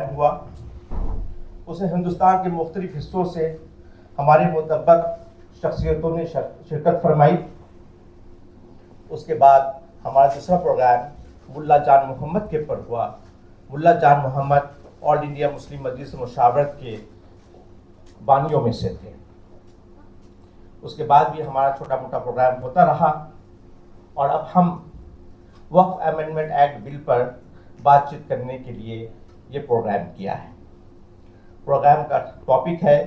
हुआ उसमें हिंदुस्तान के मुख्तलिफ हिस्सों से हमारे मुतब्बक शख्सियतों ने शिरकत फरमाई। उसके बाद हमारा दूसरा प्रोग्राम मुल्ला जान मोहम्मद के पर हुआ। मुल्ला जान मोहम्मद ऑल इंडिया मुस्लिम मजलिस मुशावरत के बानियों में से थे। उसके बाद भी हमारा छोटा मोटा प्रोग्राम होता रहा और अब हम वक्फ अमेंडमेंट एक्ट बिल पर बातचीत करने के लिए ये प्रोग्राम किया है। प्रोग्राम का टॉपिक है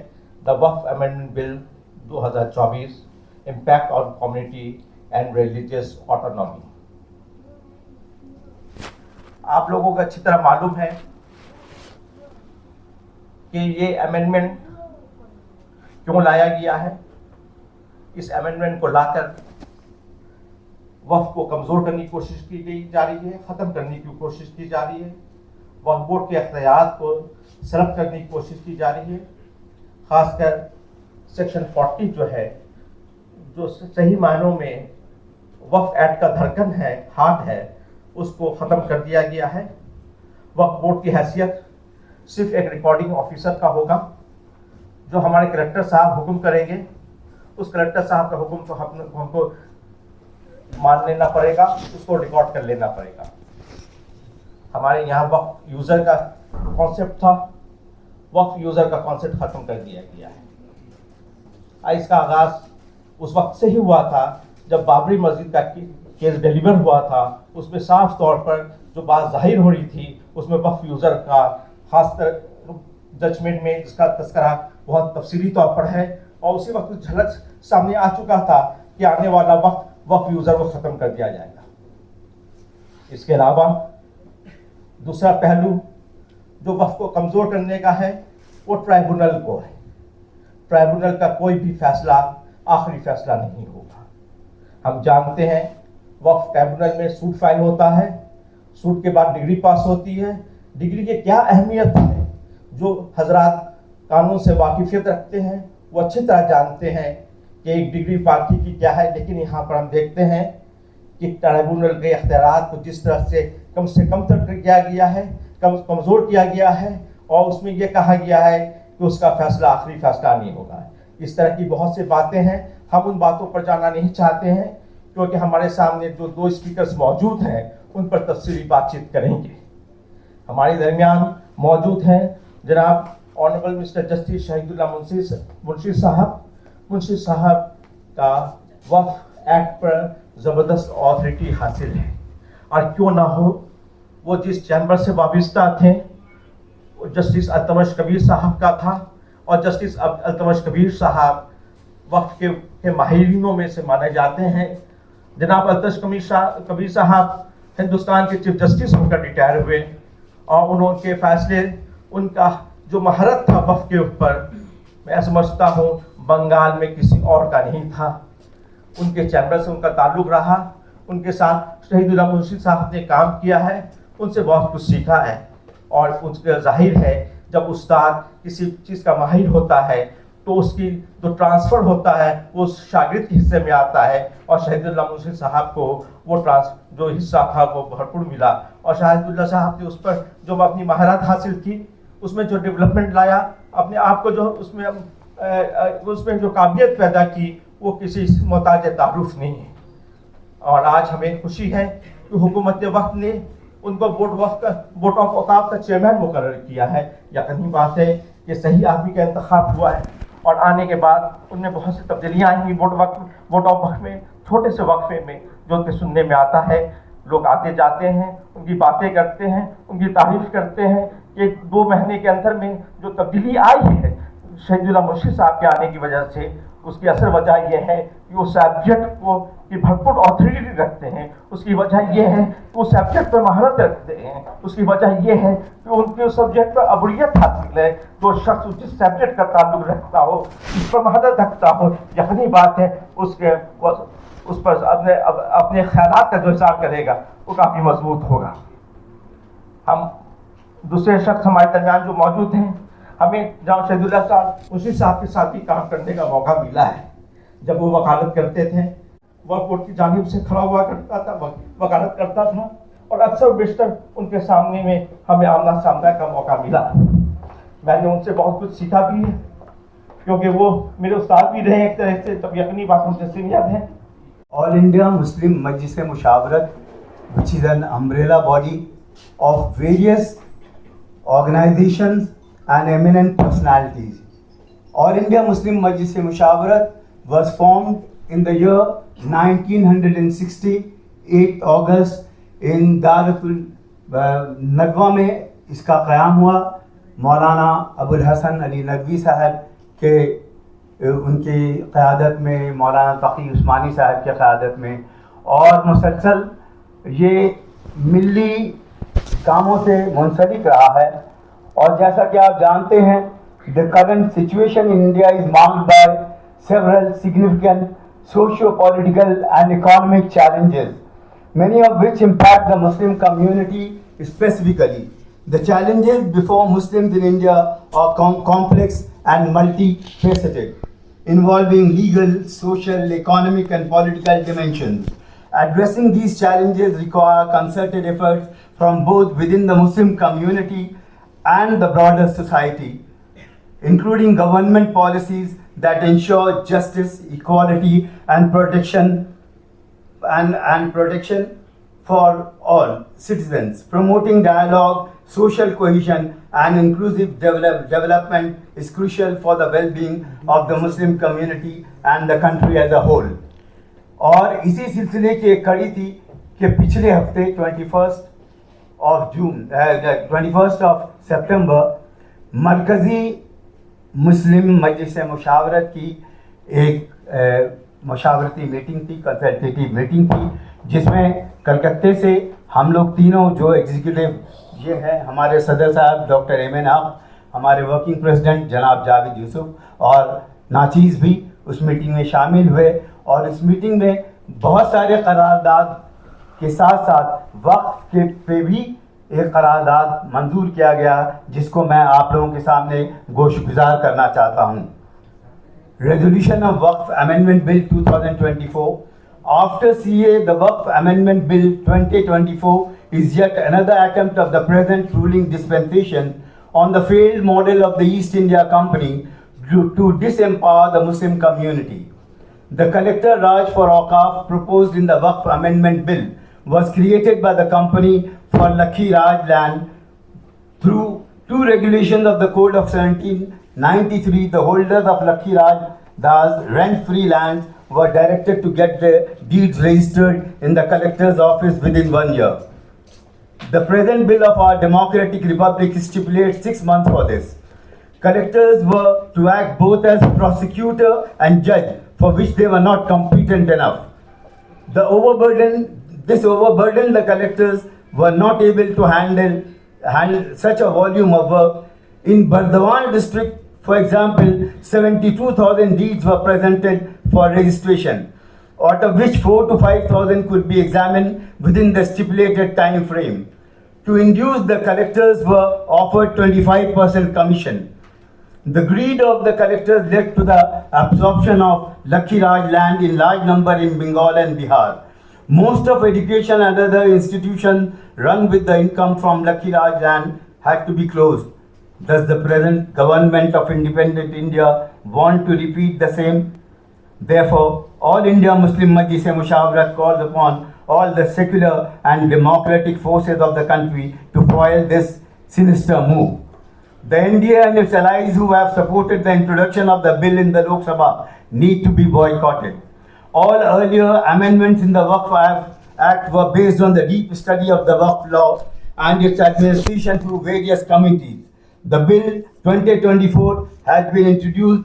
the Waqf amendment bill 2024 impact on community and religious autonomy. आप लोगों को अच्छी तरह मालूम है कि ये अमेंडमेंट क्यों लाया गया है। इस अमेंडमेंट को लाकर वक्फ को कमज़ोर करने की कोशिश की गई जा रही है, ख़त्म करने की कोशिश की जा रही है, वक्फ बोर्ड के अख्तियार को सलब करने की कोशिश की जा रही है। ख़ासकर सेक्शन 40 जो है, जो सही मायनों में वक्फ एक्ट का धड़कन है, हार्ट है, उसको ख़त्म कर दिया गया है। वक्फ बोर्ड की हैसियत सिर्फ एक रिकॉर्डिंग ऑफिसर का होगा, जो हमारे कलेक्टर साहब हुक्म करेंगे। उस कलेक्टर साहब का हुक्म तो हमको मान लेना पड़ेगा, उसको रिकॉर्ड कर लेना पड़ेगा। हमारे यहाँ वक्फ यूज़र का कॉन्सेप्ट था, वक्फ यूज़र का कॉन्सेप्ट ख़त्म कर दिया गया है। इसका आगाज़ उस वक्त से ही हुआ था जब बाबरी मस्जिद का केस डिलीवर हुआ था। उसमें साफ तौर पर जो बात जाहिर हो रही थी, उसमें वक्फ यूज़र का खासकर जजमेंट में जिसका तस्करा बहुत तफसीली तौर पर है, और उसी वक्त झलक सामने आ चुका था कि आने वाला वक्फ यूज़र को ख़त्म कर दिया जाएगा। इसके अलावा दूसरा पहलू जो वक्फ को कमज़ोर करने का है, वो ट्राइब्यूनल को है। ट्राइब्यूनल का कोई भी फैसला आखिरी फैसला नहीं होगा। हम जानते हैं वक्फ ट्राइब्यूनल में सूट फाइल होता है, सूट के बाद डिग्री पास होती है। डिग्री की क्या अहमियत है, जो हजरात कानून से वाकिफियत रखते हैं वो अच्छी तरह जानते हैं कि एक डिग्री पार्टी की क्या है। लेकिन यहाँ पर हम देखते हैं कि ट्राइब्यूनल के अख्तियारात को जिस तरह से कम तक किया गया है, कमज़ोर किया गया है, और उसमें यह कहा गया है कि उसका फैसला आखिरी फैसला नहीं होगा। इस तरह की बहुत सी बातें हैं, हम उन बातों पर जाना नहीं चाहते हैं, क्योंकि हमारे सामने जो दो स्पीकर्स मौजूद हैं उन पर तफसीली बातचीत करेंगे। हमारे दरमियान मौजूद हैं जनाब honourable mister justice Shahidullah Munshi साहब का वक्फ एक्ट पर ज़बरदस्त अथॉरिटी हासिल है, और क्यों ना हो, वो जिस चैम्बर से वाबस्ता थे जस्टिस अल्तमश कबीर साहब का था, और जस्टिस अल्तमश कबीर साहब वक्फ के माहिरीनों में से माने जाते हैं। जनाब अल्तमश कबीर साहब हिंदुस्तान के चीफ जस्टिस होकर रिटायर हुए, और उनके फैसले, उनका जो महारत था वक्फ के ऊपर, मैं समझता हूँ बंगाल में किसी और का नहीं था। उनके चैम्बर से उनका ताल्लुक़ रहा, उनके साथ शहीदुल्ला मुंशी साहब ने काम किया है, उनसे बहुत कुछ सीखा है। और उसका जाहिर है जब उस्ताद किसी चीज़ का माहिर होता है तो उसकी जो ट्रांसफ़र होता है वो उस शागिर्द के हिस्से में आता है, और शहीदुल्ला मुंशी साहब को वो जो हिस्सा था वो भरपूर मिला। और शहीदुल्ला साहब ने उस पर जो अपनी महारत हासिल की, उसमें जो डेवलपमेंट लाया, अपने आप को जो उसमें जो काबिलियत पैदा की, वो किसी मोहताज तारुफ नहीं है। और आज हमें खुशी है कि हुकूमत वक्त ने उनको बोर्ड ऑफ औकाफ का चेयरमैन मुकर्रर किया है। यकीनी बात है कि सही आदमी का इंतखाब हुआ है, और आने के बाद उनमें बहुत सी तब्दीलियाँ आई हुई बोर्ड ऑफ वक्फ में। छोटे से वक्फे में जो कि सुनने में आता है, लोग आते जाते हैं, उनकी बातें करते हैं, उनकी तारीफ करते हैं कि 2 महीने के अंदर में जो तब्दीली आई है शहीदुल्ला मुंशी साहब के आने की वजह से, उसकी असल वजह यह है कि वो सब्जेक्ट को की भरपूर ऑथोरिटी रखते हैं। उसकी वजह यह है कि वो सब्जेक्ट पर महारत रखते हैं। उसकी वजह यह है कि उनके सब्जेक्ट पर अबूलियत हासिल है। जो शख्स जिस सब्जेक्ट का ताल्लुक रखता हो, उस पर महारत रखता हो, यकीनी बात है उस पर अपने ख्यालात का जो इज़हार करेगा वो काफ़ी मजबूत होगा। हम दूसरे शख्स हमारे दरमियान जो मौजूद हैं, हमें जनाब शहीदुल्ला मुंशी साहब के साथ ही काम करने का मौका मिला है। जब वो वकालत करते थे, वक्फ बोर्ड की जानिब से खड़ा हुआ करता था, वकालत करता था, और अक्सर बेशतर उनके सामने में हमें आमना सामना का मौका मिला। मैंने उनसे बहुत कुछ सीखा भी है, क्योंकि वो मेरे उस्ताद भी रहे एक तरह से, तब यकीनी बात मुझे सीनियर है। All India Muslim Majlis Mushawarat, which is an umbrella body of various organizations and eminent personalities. All India Muslim Majlis Mushawarat was formed in the year 1960, 8 August in Daratul Nadwa में इसका क़याम हुआ। मौलाना अबुल हसन अली नदवी साहब के उनकी क़यादत में, मौलाना तक़ी उस्मानी साहब की क़यादत में, और मुसलसल ये मिली कामों से मुंसलिक रहा है। और जैसा कि आप जानते हैं, the current situation in India is marked by several significant socio-political and economic challenges, many of which impact the Muslim community specifically. The challenges before Muslims in India are complex and multifaceted, involving legal, social, economic and political dimensions. Addressing these challenges require concerted efforts from both within the Muslim community and the broader society, including government policies that ensure justice, equality and protection for all citizens. Promoting dialogue, social cohesion and inclusive development is crucial for the well-being of the Muslim community and the country as a whole. और इसी सिलसिले की एक कड़ी थी कि पिछले हफ्ते 21 सितंबर मरकज़ी मुस्लिम मजलिस मुशावरत की एक मशावरती मीटिंग थी, कंसल्टेटिव मीटिंग थी, जिसमें कलकत्ते से हम लोग तीनों जो एग्जीक्यूटिव ये हैं, हमारे सदर साहब डॉक्टर एमएन हक, हमारे वर्किंग प्रेसिडेंट जनाब जावेद यूसुफ और नाचीज़ भी उस मीटिंग में शामिल हुए। और इस मीटिंग में बहुत सारे करारदाद के साथ साथ वक्त के पे भी एक करारदाद मंजूर किया गया, जिसको मैं आप लोगों के सामने गोशगुजार करना चाहता हूँ। Resolution of Waqf Amendment Bill 2024. After CA, the Waqf Amendment Bill 2024 is yet another attempt of the present ruling dispensation on the failed model of the East India Company to disempower the Muslim community. The Collector Raj for Awqaf proposed in the Waqf Amendment Bill was created by the company for Lakhi Raj land. Through two regulations of the Code of 1793, the holders of Lakhi Raj Das rent-free lands were directed to get their deeds registered in the collector's office within 1 year. The present bill of our democratic republic stipulates 6 months for this. Collectors were to act both as prosecutor and judge, for which they were not competent enough. This overburdened the collectors were not able to handle such a volume of work. In Bardhawan district, for example, 72,000 deeds were presented for registration, out of which 4,000 to 5,000 could be examined within the stipulated time frame. To induce, the collectors were offered 25% commission. The greed of the collectors led to the absorption of Lakhi Raj land in large number in Bengal and Bihar. Most of education and other institutions run with the income from Lakhi Raj land had to be closed. Does the present government of independent India want to repeat the same? Therefore, All India Muslim Majlis Mushawarat calls upon all the secular and democratic forces of the country to foil this sinister move. The NDA and its allies who have supported the introduction of the bill in the Lok Sabha need to be boycotted. All earlier amendments in the Waqf Act were based on the deep study of the Waqf law and its administration through various committees. The bill 2024 has been introduced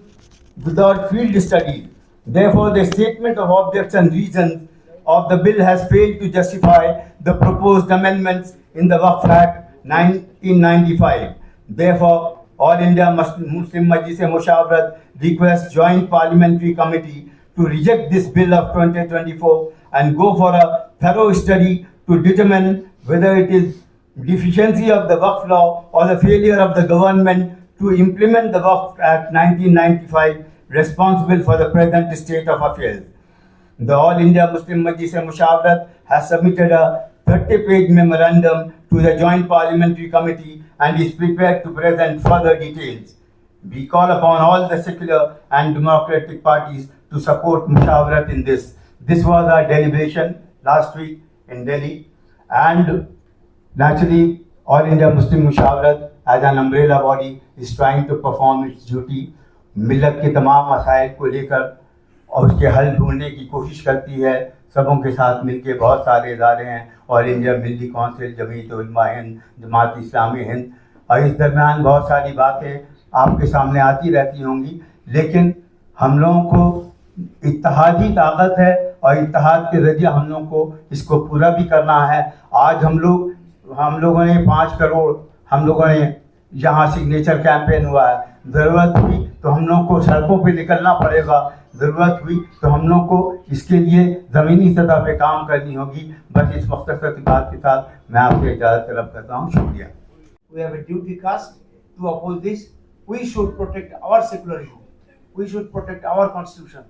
without field studies. Therefore, the statement of objects and reasons of the bill has failed to justify the proposed amendments in the Waqf Act 1995. Therefore, All India Muslim Majlis Mushawarat requests Joint Parliamentary Committee to reject this bill of 2024 and go for a thorough study to determine whether it is deficiency of the Waqf law or the failure of the government to implement the Waqf Act 1995 responsible for the present state of affairs. The All India Muslim Majlis Mushawarat has submitted a 30-page memorandum to the Joint Parliamentary Committee and is prepared to present further details. We call upon all the secular and democratic parties to support Mushawarat in this. This was our deliberation last week in Delhi, and naturally All India Muslim Mushawarat as an umbrella body is trying to perform its duty. मिल्लत के तमाम मसाइल को लेकर और उसके हल ढूंढने की कोशिश करती है। सबों के साथ मिलकर बहुत सारे इदारे हैं, ऑल इंडिया मिल्ली काउंसिल, जमीयत उलमा हिंद, जमात इस्लामी हिंद, और इस दरमियान बहुत सारी बातें आपके सामने आती रहती होंगी, लेकिन हम लोगों को इत्तेहादी ताकत है और इत्तेहाद के ज़रिए हम लोगों को इसको पूरा भी करना है। आज हम लोगों ने 5 करोड़ हम लोगों ने यहाँ सिग्नेचर कैंपेन हुआ है। ज़रूरत हुई तो हम लोगों को सड़कों पे निकलना पड़ेगा, ज़रूरत हुई तो हम लोग को इसके लिए ज़मीनी सतह पे काम करनी होगी। बस इस मख्तसर बात के साथ मैं आपसे इजाज़त तलब करता हूँ। शुक्रिया। We have a duty cast to oppose this. We should protect our secularism. We should protect our constitution.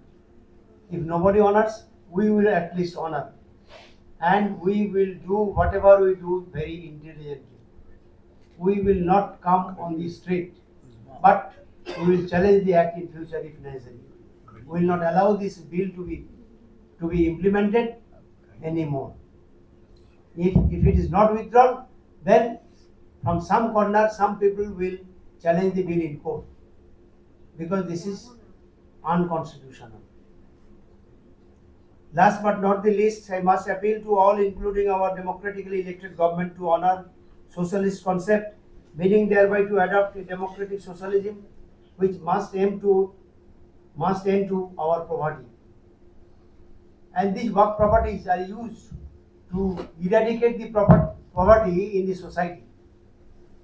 If nobody honors, we will at least honor. And we will do whatever we do very intelligently. We will not come on the street, but we will challenge the act in future if necessary. We will not allow this bill to be implemented anymore. If it is not withdrawn, then from some corner, some people will challenge the bill in court, because this is unconstitutional. Last but not the least, I must appeal to all, including our democratically elected government, to honor socialist concept, meaning thereby to adopt a democratic socialism which must end to our poverty. And these work properties are used to eradicate the poverty in the society.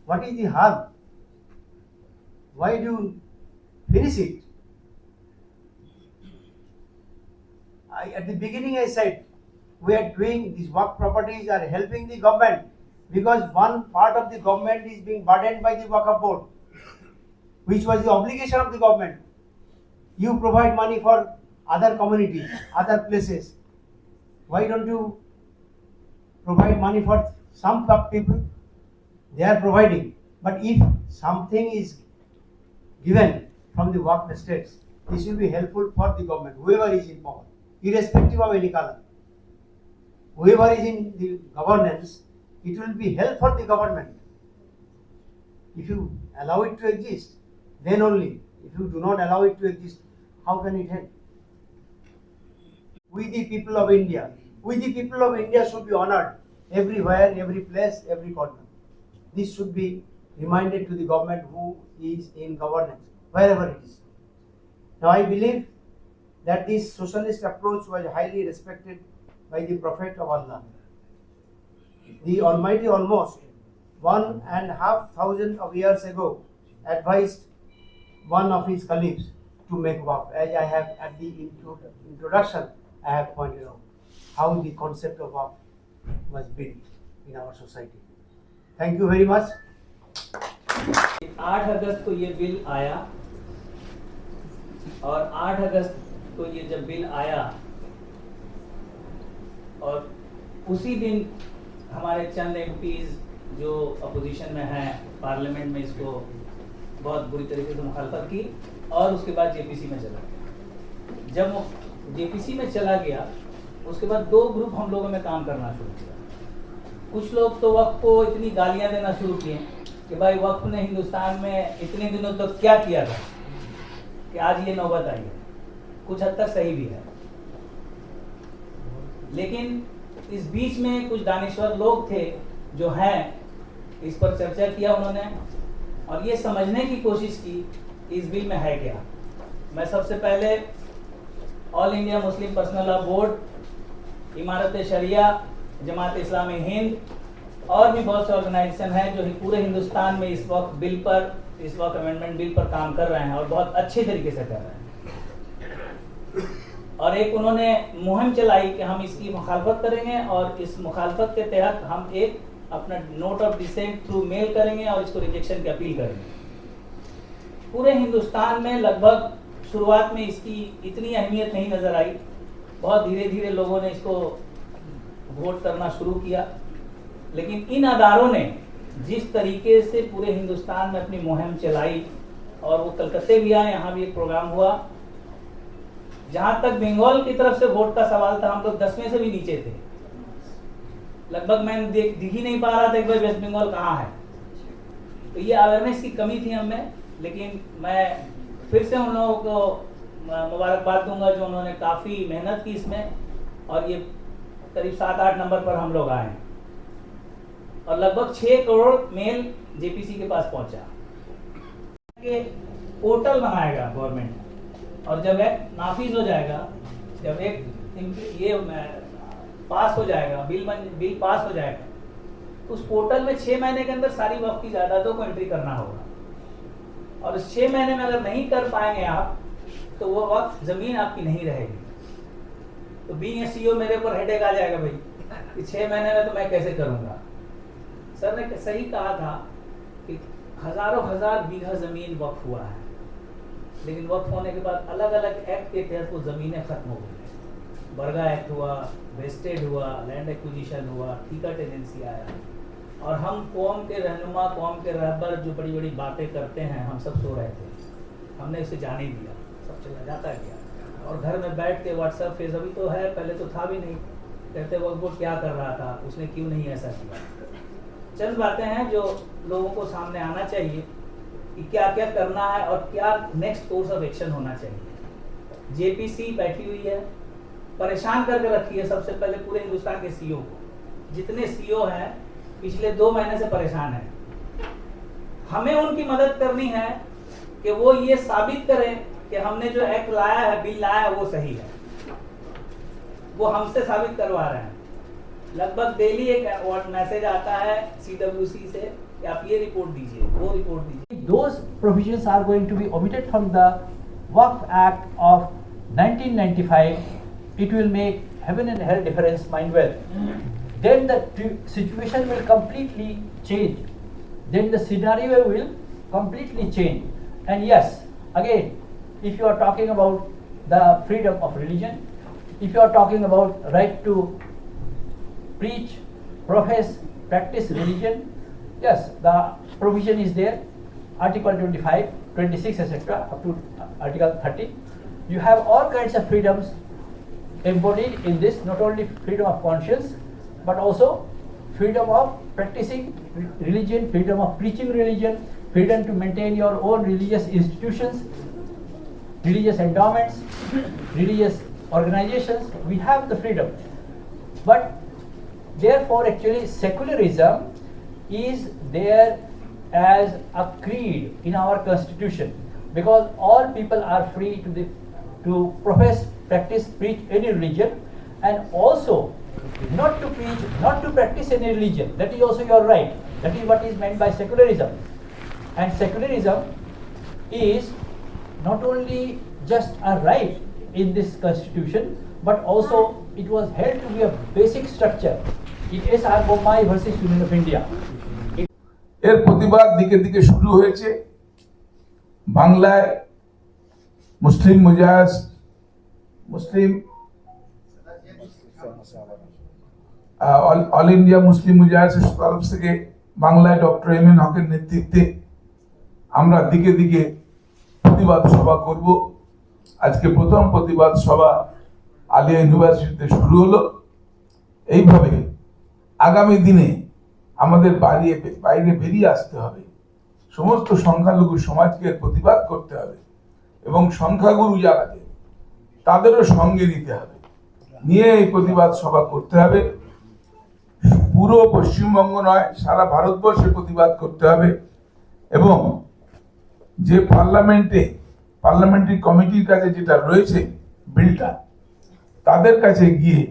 What is the harm? Why do you finish it? At the beginning I said, we are doing these work properties are helping the government, because one part of the government is being burdened by the Waqf board, which was the obligation of the government. You provide money for other communities, other places. Why don't you provide money for some people? They are providing. But if something is given from the Waqf estates, this will be helpful for the government, whoever is in power, irrespective of any color. Whoever is in the governance, it will be help for the government. If you allow it to exist, then only. If you do not allow it to exist, how can it help? We the people of India should be honored everywhere, every place, every corner. This should be reminded to the government who is in governance, wherever it is. Now I believe that this socialist approach was highly respected by the Prophet of Allah. The Almighty almost 1,500 of years ago advised one of his colleagues to make waqf. As I have at the introduction, I have pointed out how the concept of waqf was built in our society. Thank you very much. 8 अगस्त को ये bill आया, और 8 अगस्त को ये जब bill आया और उसी दिन हमारे चंद एमपीज जो अपोजिशन में हैं पार्लियामेंट में इसको बहुत बुरी तरीके से मुखालफत की, और उसके बाद जेपीसी में चला गया। जब वो जेपीसी में चला गया, उसके बाद 2 ग्रुप हम लोगों में काम करना शुरू किया। कुछ लोग तो वक्फ को इतनी गालियां देना शुरू किए कि भाई वक्फ ने हिंदुस्तान में इतने दिनों तक क्या किया था कि आज ये नौबत आई है। कुछ हद तक सही भी है, लेकिन इस बीच में कुछ दानिश्वर लोग थे जो हैं, इस पर चर्चा किया उन्होंने और ये समझने की कोशिश की इस बिल में है क्या। मैं सबसे पहले all India Muslim personal law board, इमारत शरिया, जमात इस्लामी हिंद और भी बहुत से ऑर्गेनाइजेशन हैं जो पूरे हिंदुस्तान में इस वक्त बिल पर, इस वक्त अमेंडमेंट बिल पर काम कर रहे हैं और बहुत अच्छे तरीके से कर रहे हैं। और एक उन्होंने मुहिम चलाई कि हम इसकी मुखालफत करेंगे और इस मुखालफत के तहत हम एक अपना note of dissent through mail करेंगे और इसको रिजेक्शन की अपील करेंगे। पूरे हिंदुस्तान में लगभग शुरुआत में इसकी इतनी अहमियत नहीं नज़र आई, बहुत धीरे धीरे लोगों ने इसको वोट करना शुरू किया। लेकिन इन अदारों ने जिस तरीके से पूरे हिंदुस्तान में अपनी मुहिम चलाई, और वो कलकत्ते भी आए, यहाँ भी एक प्रोग्राम हुआ, जहां तक बंगाल की तरफ से वोट का सवाल था, हम लोग 10वें से भी नीचे थे। लगभग मैं दिख ही नहीं पा रहा था कि भाई वेस्ट बंगाल कहाँ है। तो ये अवेयरनेस की कमी थी हमें। लेकिन मैं फिर से उन लोगों को मुबारकबाद दूंगा जो उन्होंने काफ़ी मेहनत की इसमें, और ये करीब 7-8 नंबर पर हम लोग आए, और लगभग 6 करोड़ मेल जेपीसी के पास पहुंचा। कि पोर्टल बनाएगा गवर्नमेंट, और जब एक नाफिज हो जाएगा, जब एक ये पास हो जाएगा, बिल पास हो जाएगा, तो उस पोर्टल में 6 महीने के अंदर सारी वक्फ की जायदादों को एंट्री करना होगा। और उस 6 महीने में अगर नहीं कर पाएंगे आप, तो वो वक्त जमीन आपकी नहीं रहेगी। तो बीइंग ए सीईओ मेरे ऊपर हेडेक आ जाएगा भाई कि 6 महीने में तो मैं कैसे करूंगा। सर ने सही कहा था कि हजारों हजार बीघा जमीन वक्फ हुआ है, लेकिन वक्फ होने के बाद अलग अलग एक्ट के तहत वो जमीनें खत्म हो गई। बरगा एक्ट हुआ, वेस्टेड हुआ, लैंड एक्विजिशन हुआ, ठीका टेनेंसी आया, और हम कौम के रहनुमा, कौम के रहबर जो बड़ी बड़ी बातें करते हैं, हम सब सो रहे थे, हमने इसे जाने दिया, सब चला जाता गया। और घर में बैठ के व्हाट्सएप फेस अभी तो है, पहले तो था भी नहीं, कहते वक्त वो क्या कर रहा था, उसने क्यों नहीं ऐसा किया। चंद बातें हैं जो लोगों को सामने आना चाहिए कि क्या क्या करना है और क्या नेक्स्ट कोर्स ऑफ एक्शन होना चाहिए। जेपीसी बैठी हुई है, परेशान करके रखी है सबसे पहले पूरे हिंदुस्तान के सीईओ को। जितने सीईओ हैं पिछले 2 महीने से परेशान हैं। हमें उनकी मदद करनी है कि वो ये साबित करें कि हमने जो एक्ट लाया है, बिल लाया है, वो सही है। वो हमसे साबित करवा रहे हैं। लगभग डेली एक मैसेज आता है CWC से कि आप ये रिपोर्ट दीजिए, वो रिपोर्ट दीजिए। Those provisions are going to be omitted from the Waqf Act of 1995. It will make heaven and hell difference, mind well. Then the situation will completely change. Then the scenario will completely change. And yes, again, if you are talking about the freedom of religion, if you are talking about right to preach, profess, practice religion, yes, the provision is there, Article 25, 26, etc., up to Article 30. You have all kinds of freedoms embodied in this, not only freedom of conscience, but also freedom of practicing religion, freedom of preaching religion, freedom to maintain your own religious institutions, religious endowments, religious organizations. We have the freedom. But therefore, actually, secularism is there as a creed in our constitution, because all people are free to profess, practice, preach any religion, and also not to preach, not to practice any religion. That is also your right. That is what is meant by secularism. And secularism is not only just a right in this constitution, but also it was held to be a basic structure in S.R. Bommai versus Union of India. এর প্রতিবাদ দিকে দিকে শুরু হয়েছে। বাংলায় মুসলিম all India Muslim মুজাহিদের তরফ থেকে বাংলায় ডক্টর এম এন হকের নেতৃত্বে আমরা দিকে দিকে প্রতিবাদ সভা করব। আজকে প্রথম প্রতিবাদ সভা আলিয়া ইউনিভার্সিটিতে শুরু হলো। এইভাবে আগামী দিনে আমাদের বাইরে বেরিয়ে আসতে হবে, সমস্ত সংখ্যালঘু সমাজকে প্রতিবাদ করতে হবে, এবং সংখ্যাগুরু যারা আছে তাদেরও সঙ্গে নিতে হবে, নিয়ে এই প্রতিবাদ সভা করতে হবে। পুরো পশ্চিমবঙ্গ নয়, সারা ভারতবর্ষে প্রতিবাদ করতে হবে। এবং যে পার্লামেন্টারি কমিটির কাছে যেটা রয়েছে বিলটা, তাদের কাছে গিয়ে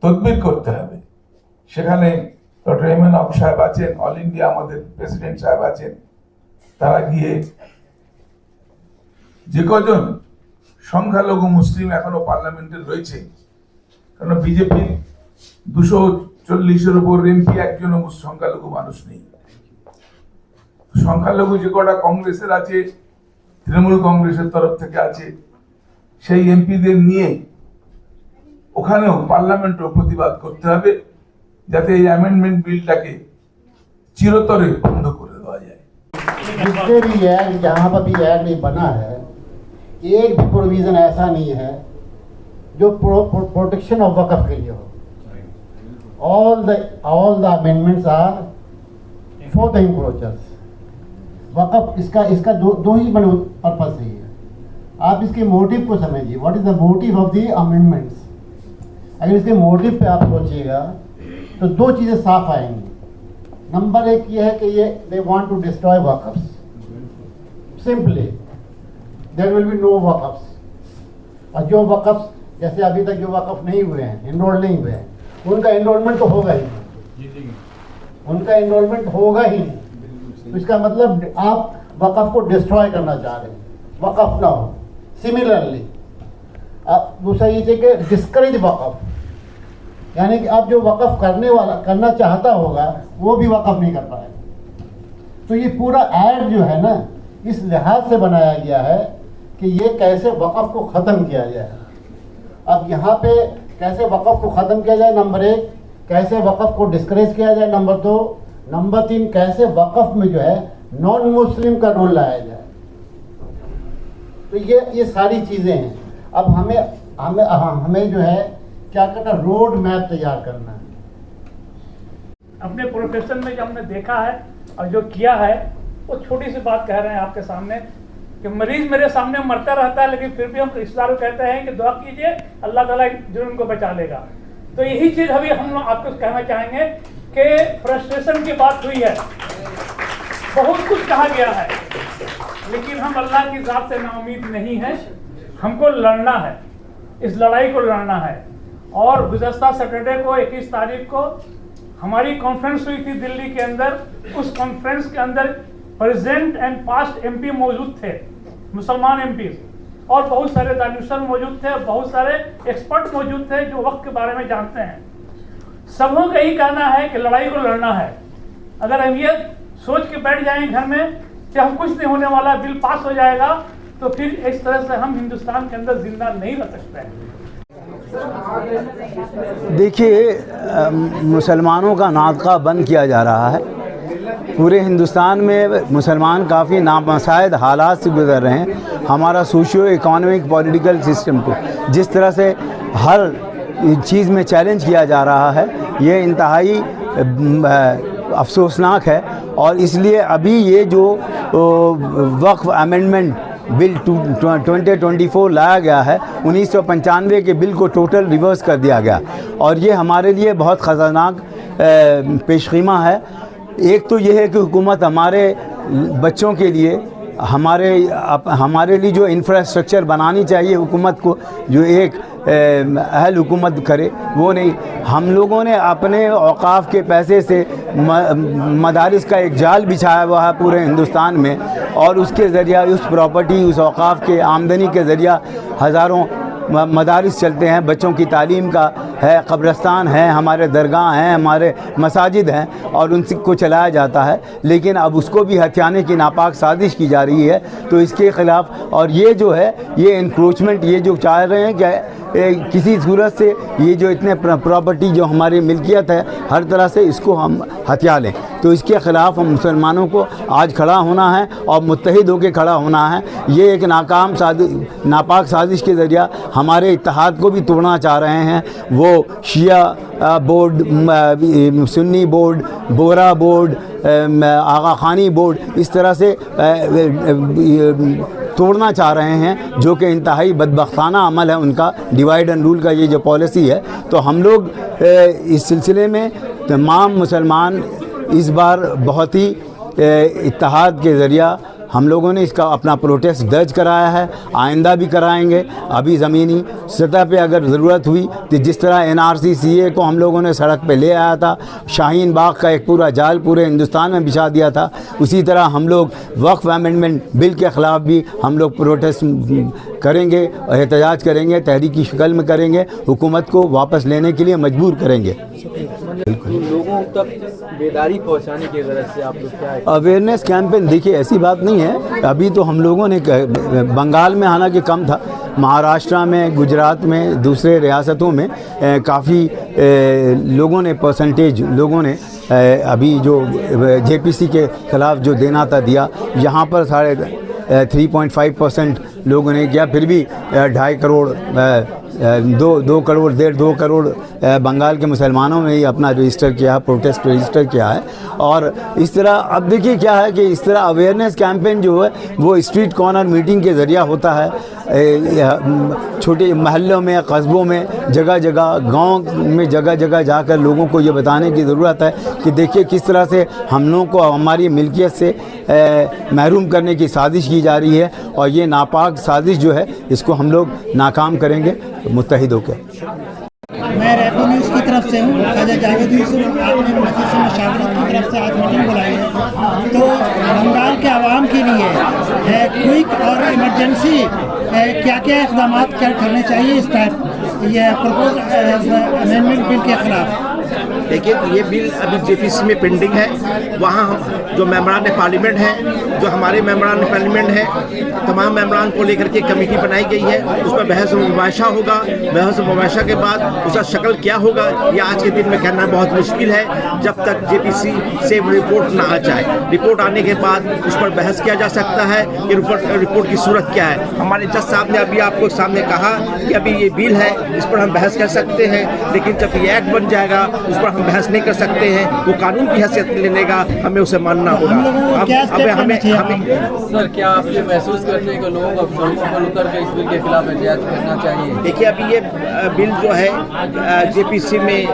তদবির করতে হবে। সেখানে ডক্টর এম এন হক সাহেব আছেন, অল ইন্ডিয়া আমাদের প্রেসিডেন্ট সাহেব আছেন, তারা গিয়ে যে কজন সংখ্যালঘু মুসলিম এখনো পার্লামেন্টে রয়েছে, কারণ বিজেপির 240-এর উপর এমপি একজনও সংখ্যালঘু মানুষ নেই। সংখ্যালঘু যে কটা কংগ্রেসের আছে, তৃণমূল কংগ্রেসের তরফ থেকে আছে, সেই এমপিদের নিয়ে ওখানেও পার্লামেন্টও প্রতিবাদ করতে হবে যাতে এই অ্যামেন্ডমেন্ট বিলটাকে চিরতরে বন্ধ করে দেওয়া যায়। जितने भी एक्ट जहाँ पर भी एक्ट ये बना है, एक भी प्रोविजन ऐसा नहीं है जो प्रोटेक्शन ऑफ वक़्फ़ के लिए हो। all the amendments are for the encroachers। वक़्फ़ इसका दो ही बने पर्पस है। आप इसके मोटिव को समझिए, what is the motive of the amendments. अगर इसके मोटिव पे आप सोचिएगा तो दो चीज़ें साफ आएंगी। नंबर एक ये है कि ये they want to destroy waqfs, simply there will be no waqfs. और जो वक़्फ़्स जैसे अभी तक जो वक़्फ़ नहीं हुए हैं, एनरोल नहीं हुए हैं, उनका एनरोलमेंट तो होगा ही नहीं, उनका एनरोलमेंट होगा ही नहीं। तो इसका मतलब आप वक़्फ़ को डिस्ट्रॉय करना चाह रहे हैं, वक़्फ़ ना हो। सिमिलरली आप दूसरा ये कि डिस्करेज वक़्फ़, यानी कि आप जो वक़्फ़ करना चाहता होगा वो भी वक़्फ़ नहीं कर पाएगा। तो ये पूरा ऐड जो है ना, इस लिहाज से बनाया गया है कि ये कैसे वक़्फ़ को ख़त्म किया जाए। अब यहाँ पे कैसे वक़्फ़ को ख़त्म किया जाए, नंबर एक, कैसे वक़्फ़ को डिस्करेज किया जाए, नंबर दो, नंबर तीन, कैसे वक़्फ़ में जो है नॉन मुस्लिम का रोल लाया जाए। तो ये सारी चीज़ें हैं। अब हमें जो है क्या करना, रोड मैप तैयार करना है। अपने प्रोफेशन में जो हमने देखा है और जो किया है, वो छोटी सी बात कह रहे हैं आपके सामने कि मरीज मेरे सामने मरता रहता है, लेकिन फिर भी हम रिश्तेदारों को कहते हैं कि दुआ कीजिए, अल्लाह ताला जरूर उनको बचा लेगा। तो यही चीज़ अभी हम लोग आपको कहना चाहेंगे कि फ्रस्ट्रेशन की बात हुई है, बहुत कुछ कहा गया है, लेकिन हम अल्लाह की ज़ात से नाउमीद नहीं है। हमको लड़ना है, इस लड़ाई को लड़ना है। और गुज़श्ता सैटरडे को 21 तारीख को हमारी कॉन्फ्रेंस हुई थी दिल्ली के अंदर। उस कॉन्फ्रेंस के अंदर प्रेजेंट एंड पास्ट एमपी मौजूद थे, मुसलमान एमपी, और बहुत सारे दानिशवर मौजूद थे, बहुत सारे एक्सपर्ट मौजूद थे जो वक्त के बारे में जानते हैं। सबों का यही कहना है कि लड़ाई को लड़ना है। अगर हम ये सोच के बैठ जाएंगे घर में कि हम कुछ नहीं होने वाला, बिल पास हो जाएगा, तो फिर इस तरह से हम हिंदुस्तान के अंदर जिंदा नहीं रह सकते हैं। देखिए, मुसलमानों का नादका बंद किया जा रहा है। पूरे हिंदुस्तान में मुसलमान काफ़ी नामसायद हालात से गुजर रहे हैं। हमारा सोशियो इकोनॉमिक पॉलिटिकल सिस्टम को जिस तरह से हर चीज़ में चैलेंज किया जा रहा है, ये इंतहाई अफसोसनाक है। और इसलिए अभी ये जो वक्फ अमेंडमेंट बिल 2024 लाया गया है, 1995 के बिल को टोटल रिवर्स कर दिया गया, और ये हमारे लिए बहुत ख़तरनाक पेशखीमा है। एक तो ये है कि हुकूमत हमारे बच्चों के लिए हमारे लिए जो इंफ्रास्ट्रक्चर बनानी चाहिए हुकूमत को, जो एक अहल हुकूमत करे, वो नहीं। हम लोगों ने अपने औकाफ के पैसे से मदारिस का एक जाल बिछाया हुआ है पूरे हिंदुस्तान में, और उसके ज़रिया उस प्रॉपर्टी, उस औकाफ के आमदनी के ज़रिया हज़ारों मदारिस चलते हैं, बच्चों की तालीम का है, कब्रस्तान है, हमारे दरगाह हैं, हमारे मसाजिद हैं, और उनको चलाया जाता है। लेकिन अब उसको भी हथियाने की नापाक साजिश की जा रही है। तो इसके ख़िलाफ़, और ये जो है, ये इंक्रोचमेंट, ये जो चाह रहे हैं कि किसी सूरत से ये जो इतने प्रॉपर्टी जो हमारी मिल्कियत है, हर तरह से इसको हम हथिया लें। तो इसके ख़िलाफ़ हम मुसलमानों को आज खड़ा होना है और मुत्तहिद होकर खड़ा होना है। ये एक नापाक साजिश के ज़रिया हमारे इत्तेहाद को भी तोड़ना चाह रहे हैं। वो शिया बोर्ड, सुन्नी बोर्ड, बोरा बोर्ड, आगा खानी बोर्ड, इस तरह से तोड़ना चाह रहे हैं, जो कि इंतहाई बदबख्ताना अमल है उनका, डिवाइड एंड रूल का ये जो पॉलिसी है। तो हम लोग इस सिलसिले में तमाम मुसलमान इस बार बहुत ही इत्तेहाद के ज़रिया हम लोगों ने इसका अपना प्रोटेस्ट दर्ज कराया है, आइंदा भी कराएंगे। अभी ज़मीनी सतह पे अगर ज़रूरत हुई तो जिस तरह NRC CA को हम लोगों ने सड़क पे ले आया था, शाहीन बाग का एक पूरा जाल पूरे हिंदुस्तान में बिछा दिया था, उसी तरह हम लोग वक्फ अमेंडमेंट बिल के ख़िलाफ़ भी हम लोग प्रोटेस्ट करेंगे, एहतजाज करेंगे, तहरीकी शक्ल में करेंगे, हुकूमत को वापस लेने के लिए मजबूर करेंगे। लोगों तक बेदारी पहुंचाने की गरज से आप लोग क्या अवेयरनेस कैंपेन? देखिए, ऐसी बात नहीं है। अभी तो हम लोगों ने बंगाल में हालांकि कम था, महाराष्ट्र में, गुजरात में, दूसरे रियासतों में काफ़ी लोगों ने परसेंटेज लोगों ने अभी जो जेपीसी के ख़िलाफ़ जो देना था दिया। यहाँ पर 3.5% लोगों ने किया, फिर भी 2.5 करोड़ 2 करोड़ 1.5-2 करोड़ बंगाल के मुसलमानों ने ही अपना रजिस्टर किया है, प्रोटेस्ट रजिस्टर किया है। और इस तरह अब देखिए क्या है कि इस तरह अवेयरनेस कैंपेन जो है वो स्ट्रीट कॉर्नर मीटिंग के ज़रिया होता है, छोटे महल्लों में, कस्बों में, जगह जगह, गांव में जगह जगह जाकर लोगों को ये बताने की ज़रूरत है कि देखिए किस तरह से हम लोगों को हमारी मिल्कियत से महरूम करने की साजिश की जा रही है, और ये नापाक साजिश जो है इसको हम लोग नाकाम करेंगे मुत्तहिद होकर। मैं रेपो न्यूज़ की तरफ से हूँ। ख्वाजा जावेद यूसुफ, आपने मजलिस मशावरत की तरफ से आज मीटिंग बुलाई है, तो बंगाल के आवाम के लिए क्विक और इमरजेंसी क्या क्या इक़दाम करने चाहिए इस टाइप ये प्रपोज अमेंडमेंट बिल के खिलाफ? देखिए, ये बिल अभी जेपीसी में पेंडिंग है। वहाँ जो मेंबरान पार्लियामेंट हैं, जो हमारे मेंबरान पार्लियामेंट हैं, तमाम मेंबरान को लेकर के कमेटी बनाई गई है। उस पर बहस मुबाशा होगा। बहस मुबाशा के बाद उसका शक्ल क्या होगा ये आज के दिन में कहना बहुत मुश्किल है, जब तक जेपीसी से रिपोर्ट ना आ जाए। रिपोर्ट आने के बाद उस पर बहस किया जा सकता है कि रिपोर्ट की सूरत क्या है। हमारे जज साहब ने अभी आपको सामने कहा कि अभी ये बिल है, इस पर हम बहस कर सकते हैं, लेकिन जब ये एक्ट बन जाएगा उस पर हम बहस नहीं कर सकते हैं। वो कानून की हैसियत लेने का हमें उसे मानना होगा। हमें सर, क्या आप ये महसूस करते हैं कि लोगों को सड़कों पर उतर के इस बिल के खिलाफ एहतियात करना चाहिए? देखिए, अभी ये बिल जो है जेपीसी में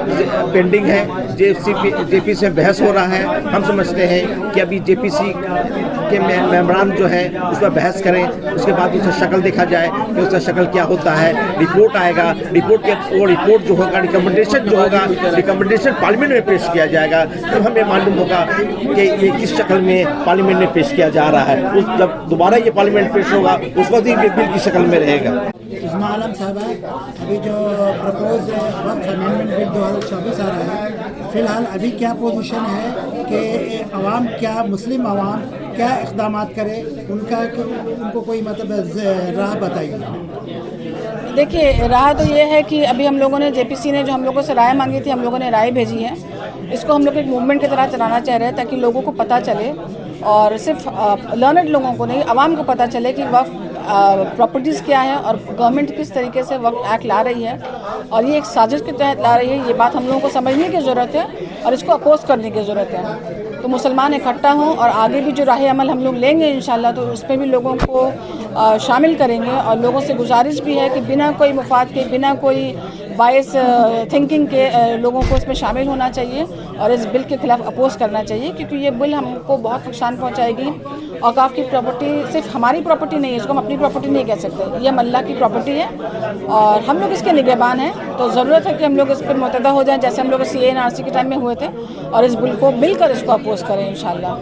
पेंडिंग है, जेपीसी में बहस हो रहा है। हम समझते हैं कि अभी जेपीसी के मेंबरान जो है उस पर बहस करें, उसके बाद उसका शक्ल देखा जाए कि उसका शक्ल क्या होता है। रिपोर्ट आएगा, रिपोर्ट जो होगा, रिकमेंडेशन जो होगा, रिकमेंडेशन पार्लियामेंट में पेश किया जाएगा, तब हमें मालूम होगा कि ये किस शक्ल में पार्लियामेंट में पेश किया जा रहा है। उस जब दोबारा ये पार्लियामेंट पेश होगा उस वक्त ही बिल की शक्ल में रहेगा। इस्मा आलम साहब, अभी जो प्रपोज वक्त अमेंडमेंट बिल 2024 आ रहा है, फिलहाल अभी क्या पोजीशन है कि अवाम क्या, मुस्लिम अवाम क्या इक़दाम करे, उनको कोई मतलब राह बताइए। देखिए, राह तो ये है कि अभी हम लोगों ने जेपीसी ने जो हम लोगों से राय मांगी थी, हम लोगों ने राय भेजी है। इसको हम लोग एक मूवमेंट की तरह चलाना चाह रहे हैं ताकि लोगों को पता चले, और सिर्फ लर्नड लोगों को नहीं, आवाम को पता चले कि वक्फ प्रॉपर्टीज़ क्या है और गवर्नमेंट किस तरीके से वक्फ एक्ट ला रही है, और ये एक साजिश के तहत ला रही है। ये बात हम लोगों को समझने की ज़रूरत है और इसको अपोज करने की ज़रूरत है। तो मुसलमान इकट्ठा हों और आगे भी जो राह अमल हम लोग लेंगे इंशाल्लाह, तो उसमें भी लोगों को शामिल करेंगे। और लोगों से गुजारिश भी है कि बिना कोई मुफाद के, बिना कोई बायस थिंकिंग के लोगों को इसमें शामिल होना चाहिए और इस बिल के खिलाफ अपोज करना चाहिए, क्योंकि ये बिल हमको बहुत नुकसान पहुंचाएगी। औकाफ की प्रॉपर्टी सिर्फ हमारी प्रॉपर्टी नहीं है, इसको हम अपनी प्रॉपर्टी नहीं कह सकते, ये अल्लाह की प्रॉपर्टी है और हम लोग इसके निगहबान हैं। तो ज़रूरत है कि हम लोग इस पर मुतहदा हो जाएं, जैसे हम लोग CA NRC के टाइम में हुए थे, और इस बिल को मिलकर इसको अपोज करें इंशाल्लाह।